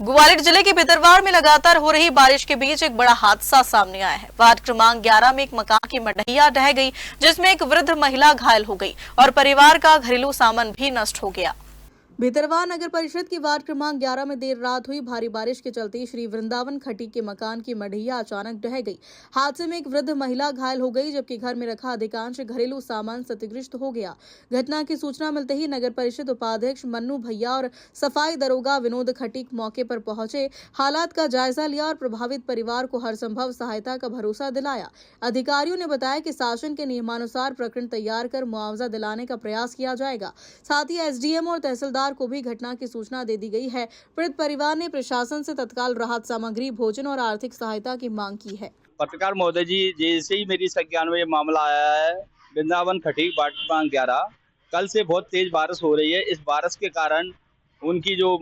ग्वालियर जिले के भितरवाड़ में लगातार हो रही बारिश के बीच एक बड़ा हादसा सामने आया है। वार्ड क्रमांक 11 में एक मकान की मडैया ढह गई, जिसमें एक वृद्ध महिला घायल हो गई और परिवार का घरेलू सामान भी नष्ट हो गया। भितरवाड़ नगर परिषद की वार्ड क्रमांक 11 में देर रात हुई भारी बारिश के चलते श्री वृंदावन खटी के मकान की मढ़ैया अचानक ढह गई। हादसे में एक वृद्ध महिला घायल हो गई, जबकि घर में रखा अधिकांश घरेलू सामान क्षतिग्रस्त हो गया। घटना की सूचना मिलते ही नगर परिषद उपाध्यक्ष मन्नू भैया और सफाई दरोगा विनोद खटीक मौके पर पहुंचे, हालात का जायजा लिया और प्रभावित परिवार को हर संभव सहायता का भरोसा दिलाया। अधिकारियों ने बताया कि शासन के नियमानुसार प्रकरण तैयार कर मुआवजा दिलाने का प्रयास किया जाएगा। साथ ही एसडीएम और तहसीलदार को भी घटना की सूचना दे दी गई है। पीड़ित परिवार ने प्रशासन से तत्काल राहत सामग्री, भोजन और आर्थिक सहायता की मांग की है। पत्रकार महोदय जी, जैसे ही मेरी संज्ञान में ये मामला आया है, वृंदावन खटी वार्ड क्रमांक 11 कल से बहुत तेज बारिश हो रही है। इस बारिश के कारण उनकी जो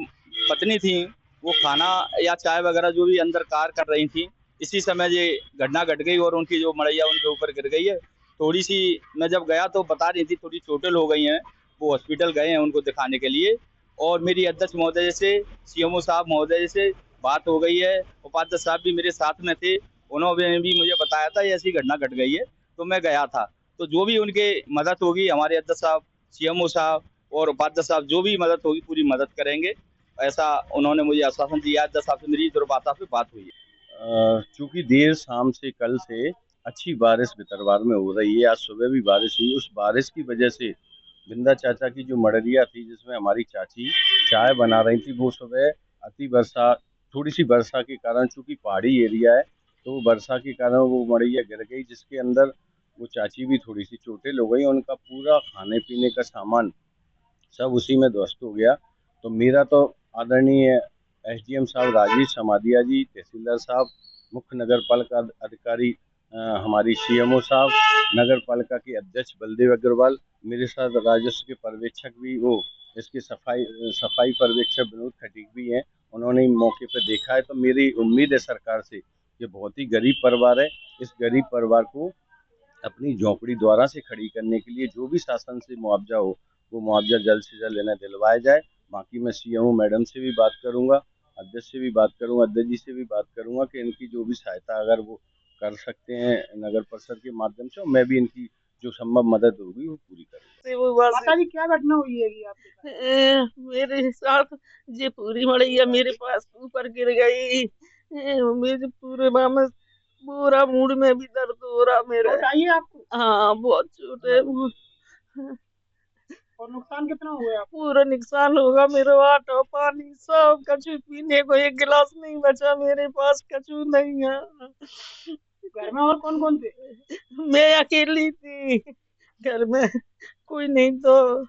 पत्नी थी वो खाना या चाय वगैरह जो भी अंदर कार कर रही थी, इसी समय ये घटना घट गई और उनकी जो मड़ैया उनके ऊपर गिर गई है। थोड़ी सी मैं जब गया तो बता रही थी थोड़ी चोटें हो गई हैं, वो हॉस्पिटल गए हैं उनको दिखाने के लिए। और मेरी अध्यक्ष महोदय से, सीएमओ साहब महोदय से बात हो गई है। उपाध्यक्ष साहब भी मेरे साथ में थे, उन्होंने भी मुझे बताया था ऐसी घटना घट गई है, तो मैं गया था। तो जो भी उनके मदद होगी, हमारे अध्यक्ष साहब, सीएमओ साहब और उपाध्यक्ष साहब जो भी मदद होगी पूरी मदद करेंगे, ऐसा उन्होंने मुझे आश्वासन दिया। अध्यक्ष साहब से मेरी दुर्वार्ता पे बात हुई है। चूंकि देर शाम से कल से अच्छी बारिश भितरवाड़ में हो रही है, आज सुबह भी बारिश हुई। उस बारिश की वजह से बिंदा चाचा की जो मड़रिया थी, जिसमें हमारी चाची चाय बना रही थी, वो सुबह अति वर्षा, थोड़ी सी वर्षा के कारण, चूंकि पहाड़ी एरिया है तो वर्षा के कारण वो मड़ैया गिर गई, जिसके अंदर वो चाची भी थोड़ी सी चोटिल हो गई। उनका पूरा खाने पीने का सामान सब उसी में ध्वस्त हो गया। तो मेरा तो आदरणीय एसडीएम साहब राजीव समाधिया जी, तहसीलदार साहब, मुख्य नगर पालिका अधिकारी हमारी सीएमओ साहब, नगर पालिका के अध्यक्ष बलदेव अग्रवाल, मेरे साथ राजस्व के पर्यवेक्षक भी, वो इसके सफाई पर्यवेक्षक विनोद खटीक भी हैं। उन्होंने मौके पर देखा है। तो मेरी उम्मीद है सरकार से, ये बहुत ही गरीब परिवार है, इस गरीब परिवार को अपनी झोंपड़ी द्वारा से खड़ी करने के लिए जो भी शासन से मुआवजा हो, वो मुआवजा जल्द से जल्द इन्हें दिलवाया जाए। बाकी मैं सीएमओ मैडम से भी बात करूंगा, अध्यक्ष से भी बात करूंगा, अध्यक्ष जी से भी बात करूंगा कि इनकी जो भी सहायता अगर वो कर सकते हैं नगर परिषद के माध्यम से, मैं भी इनकी जो संभव मदद होगी वो पूरी करूंगा। माता जी, क्या घटना हुई है आपके? मेरे साथ ये पूरी मड़ैया मेरे पास ऊपर गिर गई। मेरे पूरे में पूरा मूड में भी दर्द हो रहा मेरे। बताइए आपको। हाँ, बहुत चोट है। और नुकसान कितना हुआ? पूरा नुकसान होगा मेरा। आटा पानी सब, कछु पीने को एक गिलास नहीं बचा मेरे पास, कछु नहीं है। घर में और कौन कौन थे? मैं अकेली थी घर में, कोई नहीं। तो